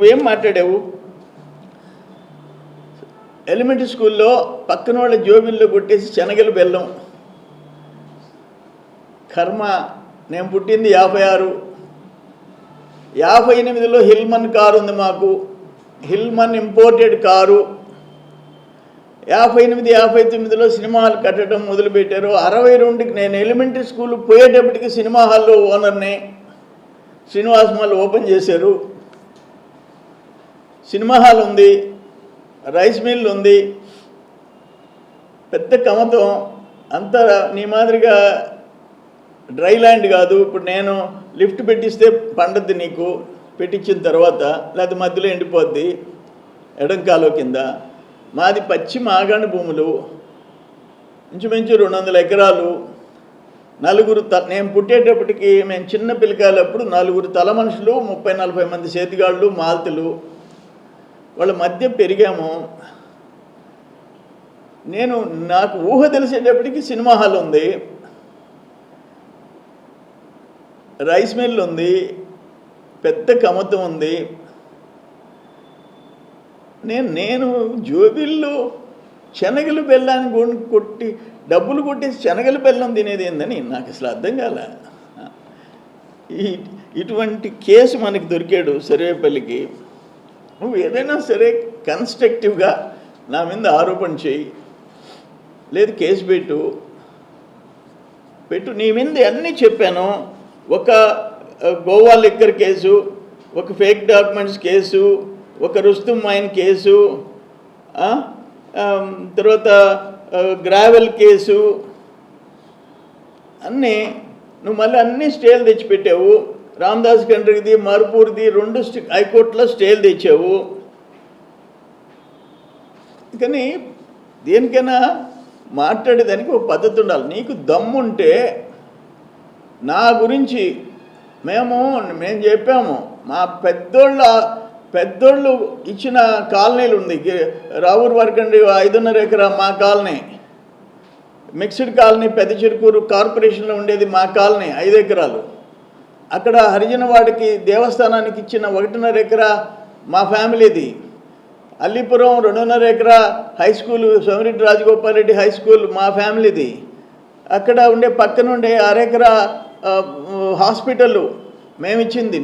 నువ్వేం మాట్లాడావు? ఎలిమెంటరీ స్కూల్లో పక్కన వాళ్ళ జోబిల్లో కొట్టేసి శనగలు బెల్లం. కర్మ, నేను పుట్టింది 56, 58లో హిల్మన్ కారు ఉంది మాకు. హిల్మన్ ఇంపోర్టెడ్ కారు. 58, 59లో సినిమా హాల్ కట్టడం మొదలుపెట్టారు. 62కి నేను ఎలిమెంటరీ స్కూల్ పోయేటప్పటికి సినిమా హాల్లో ఓనర్ని. శ్రీనివాస్ మాల్ ఓపెన్ చేశారు. సినిమా హాల్ ఉంది, రైస్ మిల్ ఉంది, పెద్ద కమతం. అంతా నీ మాదిరిగా డ్రై ల్యాండ్ కాదు. ఇప్పుడు నేను లిఫ్ట్ పెట్టిస్తే పండుద్ది నీకు, పెట్టించిన తర్వాత, లేకపోతే మధ్యలో ఎండిపోద్ది ఎడంకాలో కింద. మాది పచ్చి మాగాణి భూములు, ఇంచుమించు 200 ఎకరాలు. నలుగురు నేను పుట్టేటప్పటికి మేము చిన్న పిల్లకాయలప్పుడు 4 తల మనుషులు, 30-40 మంది చేతిగాళ్ళు, మాల్తులు, వాళ్ళ మధ్య పెరిగాము. నాకు ఊహ తెలిసేటప్పటికి సినిమా హాల్ ఉంది, రైస్ మిల్ ఉంది, పెద్ద కమతం ఉంది. నేను జోబిల్లో శనగలు బెల్లాన్ని కొట్టి డబ్బులు కొట్టేసి శనగలు బెల్లం తినేది ఏందని నాకు అసలు అర్థం కాల. ఇటువంటి కేసు మనకి దొరికాడు సర్వేపల్లికి. నువ్వు ఏదైనా సరే కన్స్ట్రక్టివ్గా నా మీద ఆరోపణ చేయి, లేదు కేసు పెట్టు. నీ మీద అన్నీ చెప్పాను. ఒక గోవా లిక్కర్ కేసు, ఒక ఫేక్ డాక్యుమెంట్స్ కేసు, ఒక రుస్తుం మైన్ కేసు, తర్వాత గ్రావెల్ కేసు, అన్నీ నువ్వు మళ్ళీ అన్నీ స్టేలు తెచ్చిపెట్టావు. రామదాస్ కండ్రిది, మర్పూర్ది 2 హైకోర్టులో స్టేలు తెచ్చావు. కానీ దేనికైనా మాట్లాడేదానికి ఒక పద్ధతి ఉండాలి. నీకు దమ్ముంటే నా గురించి మేము చెప్పాము. మా పెద్దోళ్ళు ఇచ్చిన కాలనీలు ఉంది. రావూరు వరకండి 5.5 ఎకరా మా కాలనీ. మిక్స్డ్ కాలనీ పెద్ద చిరుకూరు కార్పొరేషన్లో ఉండేది మా కాలనీ 5 ఎకరాలు. అక్కడ హరిజనవాడికి దేవస్థానానికి ఇచ్చిన 1.5 ఎకరా మా ఫ్యామిలీది. అల్లిపురం 2.5 ఎకరా high school, Somireddy Rajagopal Reddy high school మా ఫ్యామిలీది. అక్కడ ఉండే పక్కన ఉండే 1/2 ఎకరా హాస్పిటల్ మేమిచ్చింది,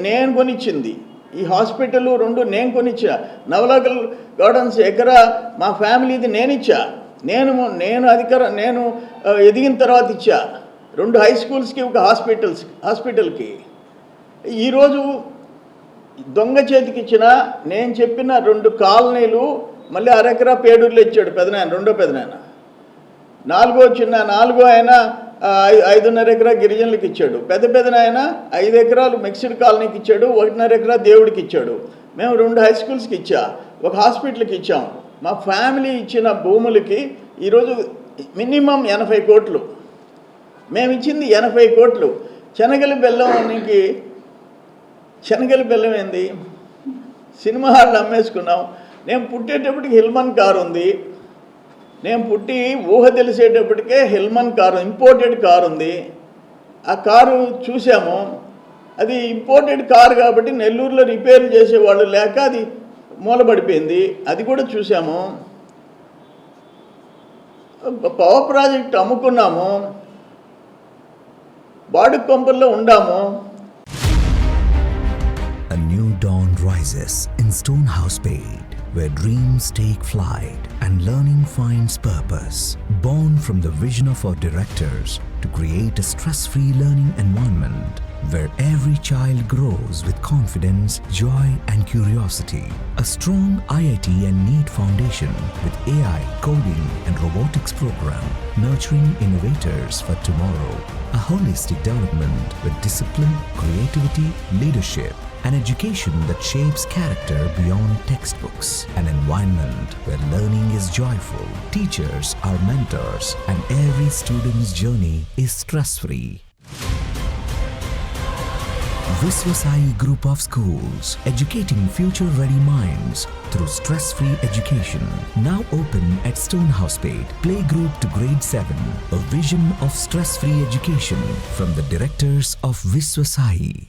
నేను కొనిచ్చింది. ఈ హాస్పిటల్ 2 నేను కొనిచ్చా. నవలాకల్ గార్డెన్స్ ఎకరా మా ఫ్యామిలీది నేనిచ్చా. నేను ఎదిగిన తర్వాత ఇచ్చా. 2 హై స్కూల్స్కి, ఒక హాస్పిటల్కి. ఈరోజు దొంగ చేతికి ఇచ్చిన నేను చెప్పిన 2 కాలనీలు మళ్ళీ 1/2 ఎకరా పేడూరులో ఇచ్చాడు పెదనాయన, రెండో పెదనాయన. 4 ఆయన 5.5 ఎకరా గిరిజనులకు ఇచ్చాడు. పెదనాయన 5 ఎకరాలు మిక్స్డ్ కాలనీకి ఇచ్చాడు, 1.5 ఎకరా దేవుడికి ఇచ్చాడు. మేము 2 హై స్కూల్స్కి ఇచ్చా, ఒక హాస్పిటల్కి ఇచ్చాం. మా ఫ్యామిలీ ఇచ్చిన భూములకి ఈరోజు మినిమం 80 కోట్లు. మేము ఇచ్చింది 80 కోట్లు. శనగల బెల్లం ఏంది? సినిమా హాళ్ళు అమ్మేసుకున్నాం. నేను పుట్టేటప్పటికి హిల్మన్ కారు ఉంది. నేను పుట్టి ఊహ తెలిసేటప్పటికే హిల్మన్ కారు, ఇంపోర్టెడ్ కారు ఉంది. ఆ కారు చూసాము. అది ఇంపోర్టెడ్ కారు కాబట్టి నెల్లూరులో రిపేర్లు చేసేవాళ్ళు లేక అది మూలబడిపోయింది. అది కూడా చూసాము. పవర్ ప్రాజెక్ట్ అమ్ముకున్నాము. బాడుగ్ కొంపల్లో ఉండాము. A new dawn rises in Stonehouse Spade, where dreams take flight and learning finds purpose. Born from the vision of our directors to create a stress-free learning environment where every child grows with confidence, joy and curiosity. A strong IIT and NEET foundation with AI, coding and robotics program nurturing innovators for tomorrow. A holistic development with discipline, creativity, leadership, an education that shapes character beyond textbooks, an environment where learning is joyful, teachers are mentors, and every student's journey is stress-free. Viswasai Group of Schools, educating future-ready minds through stress-free education. Now open at Stonehouse Spade, playgroup to grade 7. A vision of stress-free education from the directors of Viswasai.